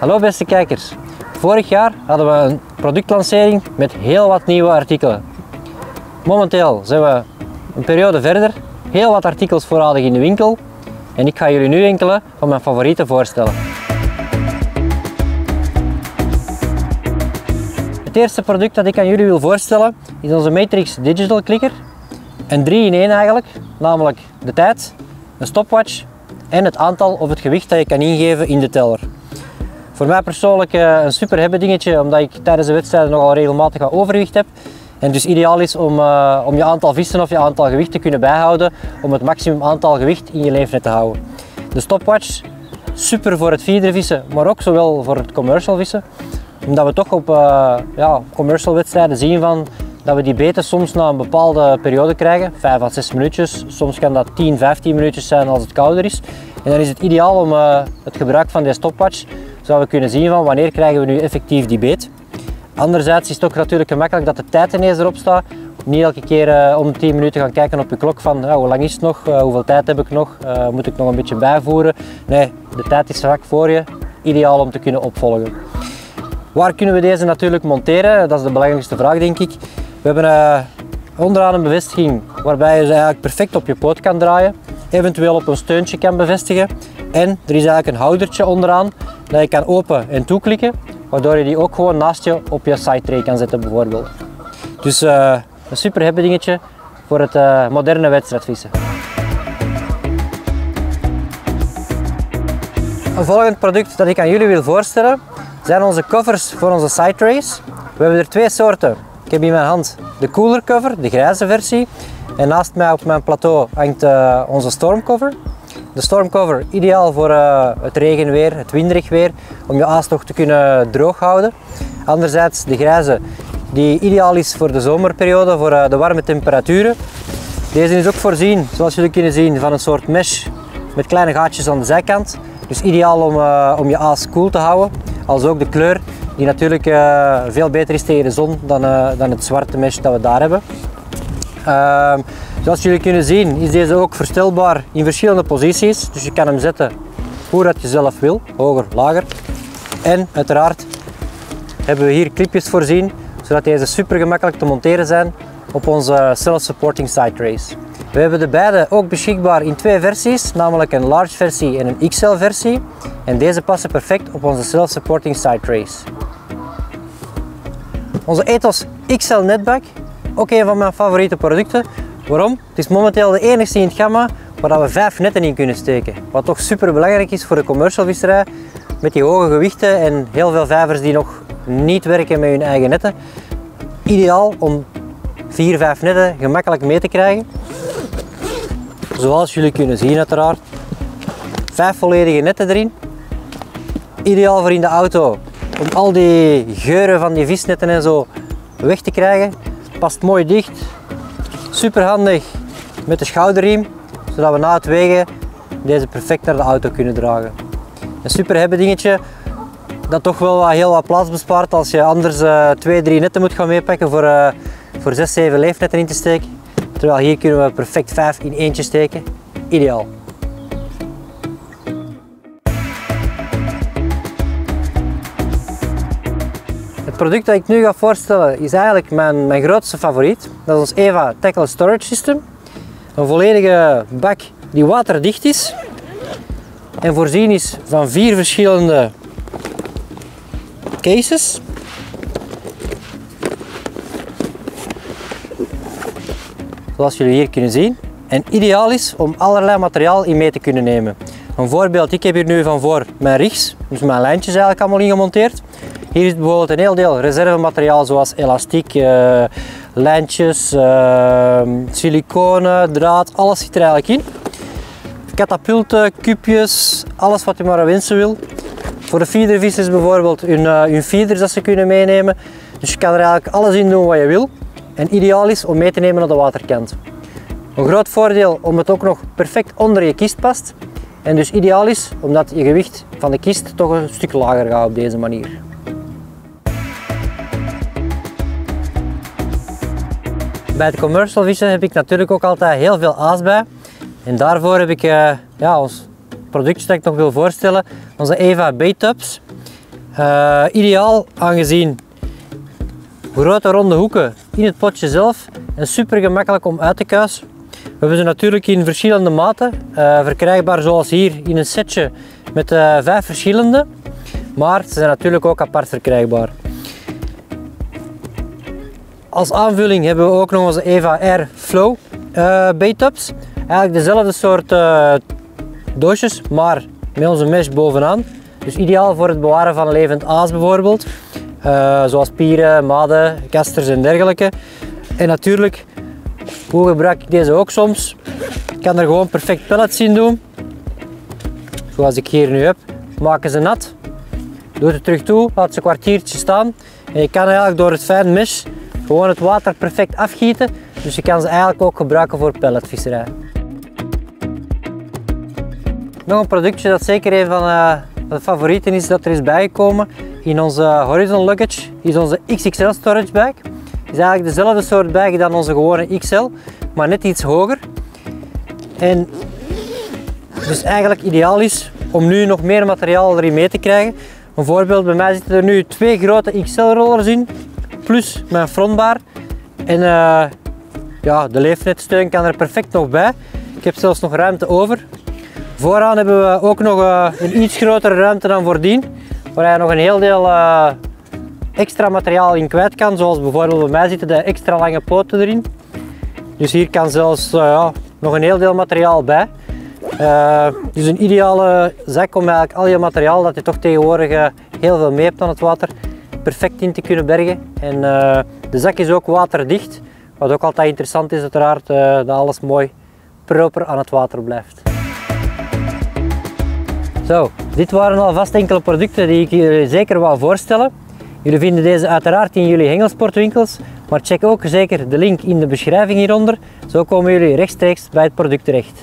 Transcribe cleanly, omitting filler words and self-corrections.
Hallo beste kijkers. Vorig jaar hadden we een productlancering met heel wat nieuwe artikelen. Momenteel zijn we een periode verder, heel wat artikels voorradig in de winkel en ik ga jullie nu enkele van mijn favorieten voorstellen. Het eerste product dat ik aan jullie wil voorstellen is onze Matrix Digital Clicker. Een 3-in-1 eigenlijk, namelijk de tijd, een stopwatch en het aantal of het gewicht dat je kan ingeven in de teller. Voor mij persoonlijk een super hebben dingetje, omdat ik tijdens de wedstrijden nogal regelmatig wat overgewicht heb. En dus ideaal is om je aantal vissen of je aantal gewicht te kunnen bijhouden, om het maximum aantal gewicht in je leefnet te houden. De stopwatch, super voor het feedervissen, maar ook zowel voor het commercial vissen. Omdat we toch op commercial wedstrijden zien dat we die beten soms na een bepaalde periode krijgen, 5 à 6 minuutjes. Soms kan dat 10, 15 minuutjes zijn als het kouder is. En dan is het ideaal om het gebruik van deze stopwatch, zodat we kunnen zien van wanneer krijgen we nu effectief die beet. Anderzijds is het ook natuurlijk gemakkelijk dat de tijd ineens erop staat. Niet elke keer om 10 minuten gaan kijken op je klok van hoe lang is het nog, hoeveel tijd heb ik nog, moet ik nog een beetje bijvoeren. Nee, de tijd is vlak voor je, ideaal om te kunnen opvolgen. Waar kunnen we deze natuurlijk monteren? Dat is de belangrijkste vraag denk ik. We hebben onderaan een bevestiging waarbij je ze eigenlijk perfect op je poot kan draaien. Eventueel op een steuntje kan bevestigen. En er is eigenlijk een houdertje onderaan dat je kan open en toeklikken. Waardoor je die ook gewoon naast je op je side tray kan zetten bijvoorbeeld. Dus een super hebben dingetje voor het moderne wedstrijdvissen. Een volgend product dat ik aan jullie wil voorstellen zijn onze covers voor onze side trays. We hebben er twee soorten. Ik heb in mijn hand de cooler cover, de grijze versie. En naast mij op mijn plateau hangt onze stormcover. De stormcover ideaal voor het regenweer, het winderig weer, om je aas toch te kunnen droog houden. Anderzijds de grijze, die ideaal is voor de zomerperiode, voor de warme temperaturen. Deze is ook voorzien, zoals jullie kunnen zien, van een soort mesh met kleine gaatjes aan de zijkant. Dus ideaal om je aas koel te houden. Als ook de kleur, die natuurlijk veel beter is tegen de zon dan het zwarte mesh dat we daar hebben. Zoals jullie kunnen zien is deze ook verstelbaar in verschillende posities. Dus je kan hem zetten hoe dat je zelf wil, hoger, lager. En uiteraard hebben we hier clipjes voorzien, zodat deze super gemakkelijk te monteren zijn op onze self-supporting side trays. We hebben de beide ook beschikbaar in twee versies, namelijk een large versie en een XL versie. En deze passen perfect op onze self-supporting side trays. Onze Ethos XL Netback, ook een van mijn favoriete producten. Waarom? Het is momenteel de enige in het gamma waar we 5 netten in kunnen steken. Wat toch super belangrijk is voor de commercial visserij. Met die hoge gewichten en heel veel vijvers die nog niet werken met hun eigen netten. Ideaal om 4, 5 netten gemakkelijk mee te krijgen. Zoals jullie kunnen zien uiteraard. 5 volledige netten erin. Ideaal voor in de auto om al die geuren van die visnetten en zo weg te krijgen. Past mooi dicht. Super handig met de schouderriem, zodat we na het wegen deze perfect naar de auto kunnen dragen. Een super hebben dingetje dat toch wel heel wat plaats bespaart als je anders 2, 3 netten moet gaan meepakken voor 6, 7 leefnetten in te steken. Terwijl hier kunnen we perfect 5 in eentje steken. Ideaal. Het product dat ik nu ga voorstellen is eigenlijk mijn grootste favoriet. Dat is ons EVA Tackle Storage System. Een volledige bak die waterdicht is en voorzien is van 4 verschillende cases. Zoals jullie hier kunnen zien. En ideaal is om allerlei materiaal in mee te kunnen nemen. Een voorbeeld, ik heb hier nu van voor mijn rigs, dus mijn lijntjes eigenlijk allemaal ingemonteerd. Hier is bijvoorbeeld een heel deel reservemateriaal zoals elastiek, lijntjes, siliconen, draad, alles zit er eigenlijk in. Katapulten, kubjes, alles wat je maar wensen wil. Voor de feedervissers bijvoorbeeld hun feeders dat ze kunnen meenemen. Dus je kan er eigenlijk alles in doen wat je wil. En ideaal is om mee te nemen naar de waterkant. Een groot voordeel om het ook nog perfect onder je kist past. En dus ideaal is omdat je gewicht van de kist toch een stuk lager gaat op deze manier. Bij het commercial vissen heb ik natuurlijk ook altijd heel veel aas bij. En daarvoor heb ik ons productje dat ik nog wil voorstellen, onze EVA Bait Tubs. Ideaal aangezien grote ronde hoeken in het potje zelf en super gemakkelijk om uit te kuisen. We hebben ze natuurlijk in verschillende maten, verkrijgbaar zoals hier in een setje met 5 verschillende, maar ze zijn natuurlijk ook apart verkrijgbaar. Als aanvulling hebben we ook nog onze Eva Air Flow bait-ups. Eigenlijk dezelfde soort doosjes, maar met onze mesh bovenaan. Dus ideaal voor het bewaren van levend aas bijvoorbeeld. Zoals pieren, maden, kasters en dergelijke. En natuurlijk, hoe gebruik ik deze ook soms? Ik kan er gewoon perfect pellets in doen. Zoals ik hier nu heb. Maken ze nat. Doe het terug toe, laat ze een kwartiertje staan. En je kan eigenlijk door het fijn mesh gewoon het water perfect afgieten. Dus je kan ze eigenlijk ook gebruiken voor pelletvisserij. Nog een productje dat zeker een van de favorieten is dat er is bijgekomen in onze Horizon Luggage is onze XXL storage bag. Het is eigenlijk dezelfde soort bag dan onze gewone XL, maar net iets hoger. En dus eigenlijk ideaal is om nu nog meer materiaal erin mee te krijgen. Een voorbeeld, bij mij zitten er nu 2 grote XL rollers in, plus mijn frontbar. En ja, de leefnetsteun kan er perfect nog bij. Ik heb zelfs nog ruimte over. Vooraan hebben we ook nog een iets grotere ruimte dan voordien, waar je nog een heel deel extra materiaal in kwijt kan, zoals bijvoorbeeld bij mij zitten de extra lange poten erin. Dus hier kan zelfs nog een heel deel materiaal bij. Dus een ideale zak om eigenlijk al je materiaal dat je toch tegenwoordig heel veel mee hebt aan het water, perfect in te kunnen bergen. En de zak is ook waterdicht, wat ook altijd interessant is uiteraard, dat alles mooi proper aan het water blijft. Zo, dit waren alvast enkele producten die ik jullie zeker wou voorstellen. Jullie vinden deze uiteraard in jullie hengelsportwinkels, maar check ook zeker de link in de beschrijving hieronder. Zo komen jullie rechtstreeks bij het product terecht.